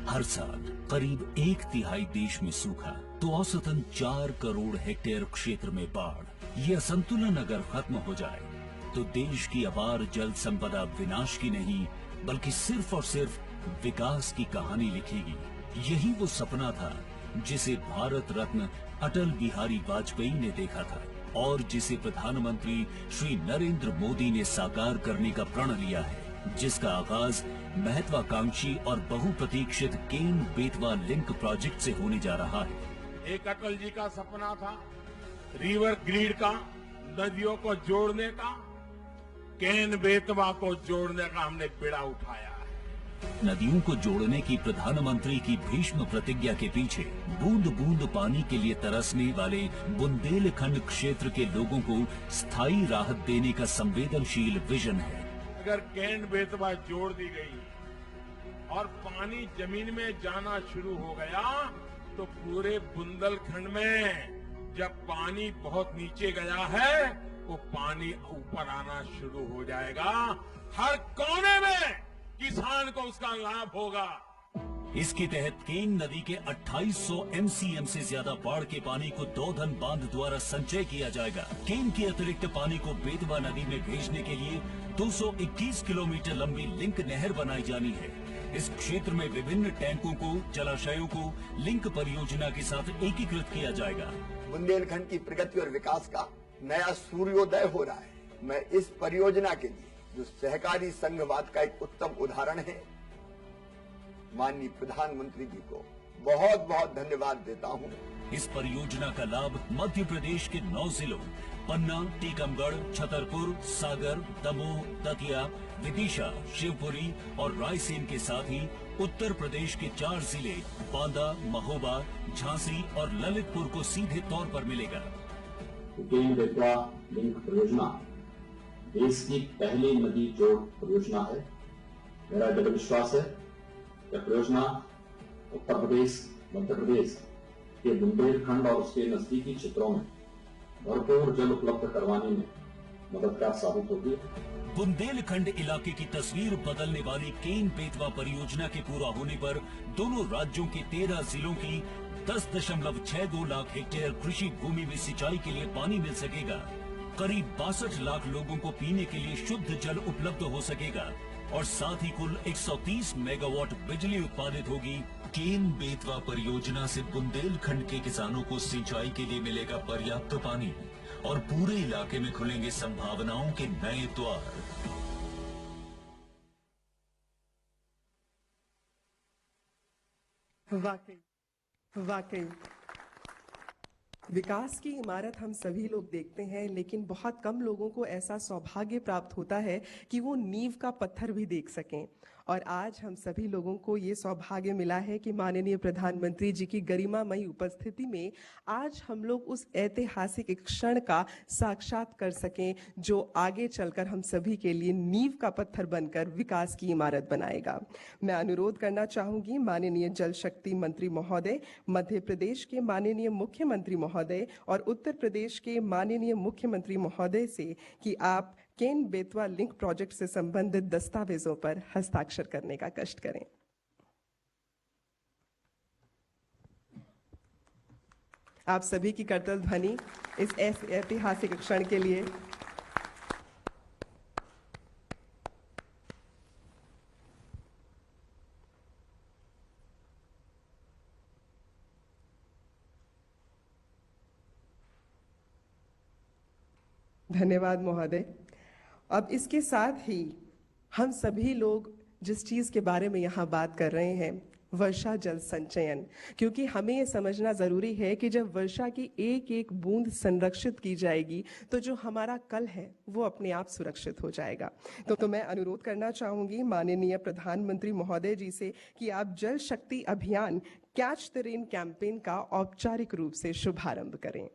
हर साल करीब 1/3 देश में सूखा तो औसतन 4 करोड़ हेक्टेयर क्षेत्र में बाढ़। ये असंतुलन अगर खत्म हो जाए तो देश की अपार जल संपदा विनाश की नहीं बल्कि सिर्फ और सिर्फ विकास की कहानी लिखेगी। यही वो सपना था जिसे भारत रत्न अटल बिहारी वाजपेयी ने देखा था और जिसे प्रधानमंत्री श्री नरेंद्र मोदी ने साकार करने का प्रण लिया है, जिसका आगाज महत्वाकांक्षी और बहुप्रतीक्षित केन बेतवा लिंक प्रोजेक्ट से होने जा रहा है। एक अटल जी का सपना था रिवर ग्रिड का, नदियों को जोड़ने का, केन बेतवा को जोड़ने का हमने बेड़ा उठाया है। नदियों को जोड़ने की प्रधानमंत्री की भीष्म प्रतिज्ञा के पीछे बूंद बूंद पानी के लिए तरसने वाले बुंदेलखंड क्षेत्र के लोगों को स्थायी राहत देने का संवेदनशील विजन है। अगर केन बेतवा जोड़ दी गई और पानी जमीन में जाना शुरू हो गया तो पूरे बुंदेलखंड में जब पानी बहुत नीचे गया है वो पानी ऊपर आना शुरू हो जाएगा। हर कोने में किसान को उसका लाभ होगा। इसके तहत केन नदी के 2800 MCM से ज्यादा बाढ़ के पानी को दौधन बांध द्वारा संचय किया जाएगा। केन के अतिरिक्त पानी को बेतवा नदी में भेजने के लिए 221 किलोमीटर लंबी लिंक नहर बनाई जानी है। इस क्षेत्र में विभिन्न टैंकों को, जलाशयों को लिंक परियोजना के साथ एकीकृत किया जाएगा। बुंदेलखंड की प्रगति और विकास का नया सूर्योदय हो रहा है। मैं इस परियोजना के लिए जो सहकारी संघवाद का एक उत्तम उदाहरण है, माननीय प्रधानमंत्री जी को बहुत बहुत धन्यवाद देता हूं। इस परियोजना का लाभ मध्य प्रदेश के 9 जिलों पन्ना, टीकमगढ़, छतरपुर, सागर, दमोह, दतिया, विदिशा, शिवपुरी और रायसेन के साथ ही उत्तर प्रदेश के 4 जिले बांदा, महोबा, झांसी और ललितपुर को सीधे तौर पर मिलेगा। केन बेतवा लिंक परियोजना देश की पहली नदी जोड़ परियोजना है। मेरा दृढ़ विश्वास है यह परियोजना उत्तर प्रदेश, मध्य प्रदेश के बुंदेलखंड और उसके नजदीकी क्षेत्रों में भरपूर जल उपलब्ध करवाने में मददगार साबित होगी। बुंदेलखंड इलाके की तस्वीर बदलने वाली केन बेतवा परियोजना के पूरा होने पर दोनों राज्यों के 13 जिलों की 10.62 लाख हेक्टेयर कृषि भूमि में सिंचाई के लिए पानी मिल सकेगा। करीब 62 लाख लोगों को पीने के लिए शुद्ध जल उपलब्ध हो सकेगा और साथ ही कुल 130 मेगावाट बिजली उत्पादित होगी। केन बेतवा परियोजना से बुंदेलखंड के किसानों को सिंचाई के लिए मिलेगा पर्याप्त पानी और पूरे इलाके में खुलेंगे संभावनाओं के नए द्वार। वाकई विकास की इमारत हम सभी लोग देखते हैं, लेकिन बहुत कम लोगों को ऐसा सौभाग्य प्राप्त होता है कि वो नींव का पत्थर भी देख सकें। और आज हम सभी लोगों को ये सौभाग्य मिला है कि माननीय प्रधानमंत्री जी की गरिमामयी उपस्थिति में आज हम लोग उस ऐतिहासिक क्षण का साक्षात कर सकें जो आगे चलकर हम सभी के लिए नींव का पत्थर बनकर विकास की इमारत बनाएगा। मैं अनुरोध करना चाहूंगी माननीय जल शक्ति मंत्री महोदय, मध्य प्रदेश के माननीय मुख्यमंत्री महोदय और उत्तर प्रदेश के माननीय मुख्यमंत्री महोदय से कि आप केन बेतवा लिंक प्रोजेक्ट से संबंधित दस्तावेजों पर हस्ताक्षर करने का कष्ट करें। आप सभी की करतल ध्वनि इस ऐतिहासिक क्षण के लिए। धन्यवाद महोदय। अब इसके साथ ही हम सभी लोग जिस चीज के बारे में यहाँ बात कर रहे हैं, वर्षा जल संचयन, क्योंकि हमें ये समझना जरूरी है कि जब वर्षा की एक एक बूंद संरक्षित की जाएगी तो जो हमारा कल है वो अपने आप सुरक्षित हो जाएगा। तो मैं अनुरोध करना चाहूंगी माननीय प्रधानमंत्री महोदय जी से कि आप जल शक्ति अभियान कैच द रेन कैंपेन का औपचारिक रूप से शुभारंभ करें।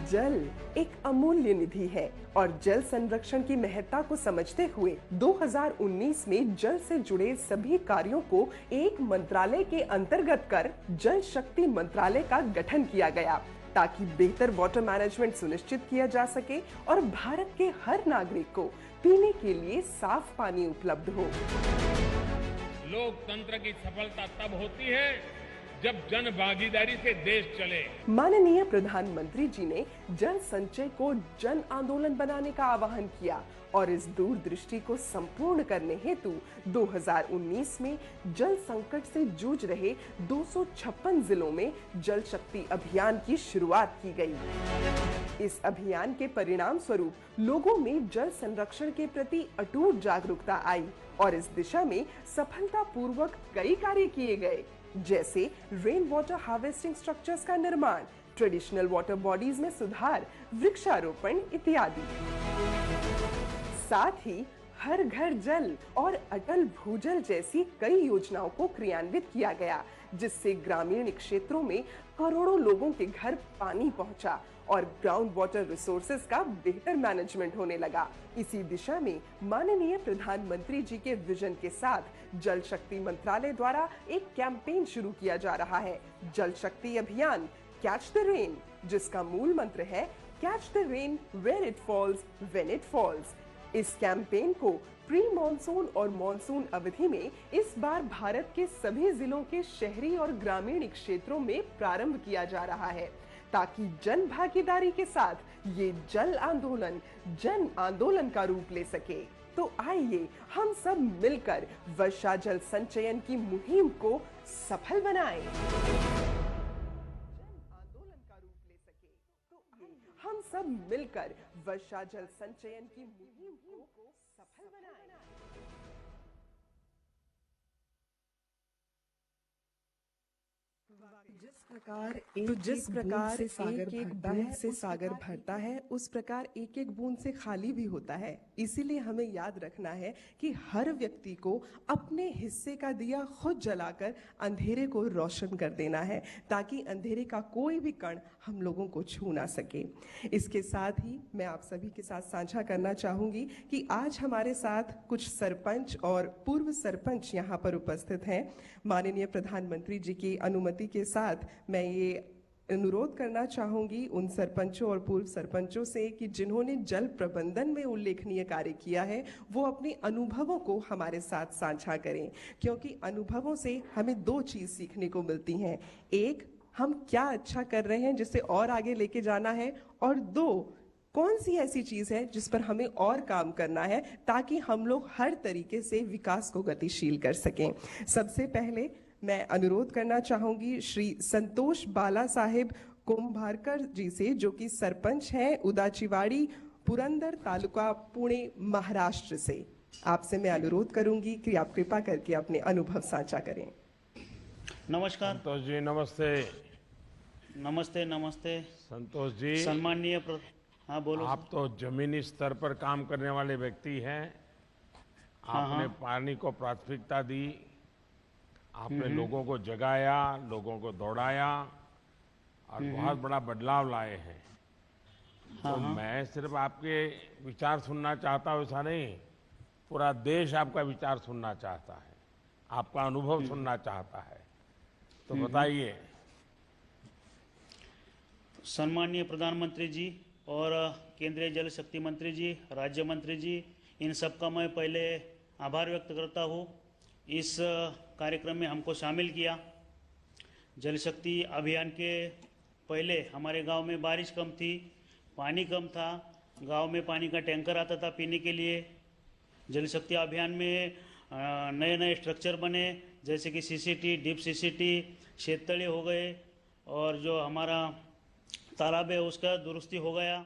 जल एक अमूल्य निधि है और जल संरक्षण की महत्ता को समझते हुए 2019 में जल से जुड़े सभी कार्यों को एक मंत्रालय के अंतर्गत कर जल शक्ति मंत्रालय का गठन किया गया। ताकि बेहतर वाटर मैनेजमेंट सुनिश्चित किया जा सके और भारत के हर नागरिक को पीने के लिए साफ पानी उपलब्ध हो। लोकतंत्र की सफलता तब होती है जब जन भागीदारी से देश चले। माननीय प्रधानमंत्री जी ने जल संचय को जन आंदोलन बनाने का आह्वान किया और इस दूरदृष्टि को संपूर्ण करने हेतु 2019 में जल संकट से जूझ रहे 256 जिलों में जल शक्ति अभियान की शुरुआत की गई। इस अभियान के परिणाम स्वरूप लोगों में जल संरक्षण के प्रति अटूट जागरूकता आई और इस दिशा में सफलतापूर्वक कई कार्य किए गए, जैसे रेन वाटर हार्वेस्टिंग स्ट्रक्चर्स का निर्माण, ट्रेडिशनल वाटर बॉडीज में सुधार, वृक्षारोपण इत्यादि। साथ ही हर घर जल और अटल भूजल जैसी कई योजनाओं को क्रियान्वित किया गया, जिससे ग्रामीण क्षेत्रों में करोड़ों लोगों के घर पानी पहुंचा और ग्राउंड वाटर रिसोर्सेज का बेहतर मैनेजमेंट होने लगा। इसी दिशा में माननीय प्रधानमंत्री जी के विजन के साथ जल शक्ति मंत्रालय द्वारा एक कैंपेन शुरू किया जा रहा है, जल शक्ति अभियान कैच द रेन, जिसका मूल मंत्र है catch the rain where it falls when it falls. इस कैंपेन को प्री मॉनसून और मॉनसून अवधि में इस बार भारत के सभी जिलों के शहरी और ग्रामीण क्षेत्रों में प्रारंभ किया जा रहा है, ताकि जन भागीदारी के साथ ये जल आंदोलन जन आंदोलन का रूप ले सके। तो आइए हम सब मिलकर वर्षा जल संचयन की मुहिम को सफल बनाएं। हम सब मिलकर वर्षा जल संचयन की मुहिम को सफल बनाएं। जिस प्रकार एक एक बूंद से सागर भरता है, उस प्रकार एक एक बूंद से खाली भी होता है। इसीलिए हमें याद रखना है कि हर व्यक्ति को अपने हिस्से का दिया खुद जलाकर अंधेरे को रोशन कर देना है, ताकि अंधेरे का कोई भी कण हम लोगों को छू ना सके। इसके साथ ही मैं आप सभी के साथ साझा करना चाहूंगी कि आज हमारे साथ कुछ सरपंच और पूर्व सरपंच यहाँ पर उपस्थित हैं। माननीय प्रधानमंत्री जी की अनुमति के साथ मैं ये अनुरोध करना चाहूंगी उन सरपंचों और पूर्व सरपंचों से कि जिन्होंने जल प्रबंधन में उल्लेखनीय कार्य किया है, वो अपने अनुभवों को हमारे साथ साझा करें, क्योंकि अनुभवों से हमें दो चीज सीखने को मिलती हैं। एक, हम क्या अच्छा कर रहे हैं जिसे और आगे लेके जाना है, और दो, कौन सी ऐसी चीज है जिस पर हमें और काम करना है, ताकि हम लोग हर तरीके से विकास को गतिशील कर सकें। सबसे पहले मैं अनुरोध करना चाहूंगी श्री संतोष बाला साहेब कुंभारकर जी से, जो कि सरपंच हैं उदाचीवाड़ी, पुरंदर तालुका, पुणे, महाराष्ट्र से। आपसे मैं अनुरोध करूंगी कि आप कृपा करके अपने अनुभव साझा करें। नमस्कार संतोष जी। नमस्ते। नमस्ते। नमस्ते संतोष जी, सम्माननीय हाँ बोलो। आप तो जमीनी स्तर पर काम करने वाले व्यक्ति हैं। आपने पानी को प्राथमिकता दी, आपने लोगों को जगाया, लोगों को दौड़ाया और बहुत बड़ा बदलाव लाए हैं। तो मैं सिर्फ आपके विचार सुनना चाहता हूँ, ऐसा नहीं, पूरा देश आपका विचार सुनना चाहता है, आपका अनुभव सुनना चाहता है। तो बताइए। सम्माननीय प्रधानमंत्री जी और केंद्रीय जल शक्ति मंत्री जी, राज्य मंत्री जी, इन सबका मैं पहले आभार व्यक्त करता हूँ। इस कार्यक्रम में हमको शामिल किया। जल शक्ति अभियान के पहले हमारे गांव में बारिश कम थी, पानी कम था, गांव में पानी का टैंकर आता था पीने के लिए। जल शक्ति अभियान में नए नए स्ट्रक्चर बने, जैसे कि सीसीटी, डीप सीसीटी, शेततळे हो गए और जो हमारा तालाब है उसका दुरुस्ती हो गया।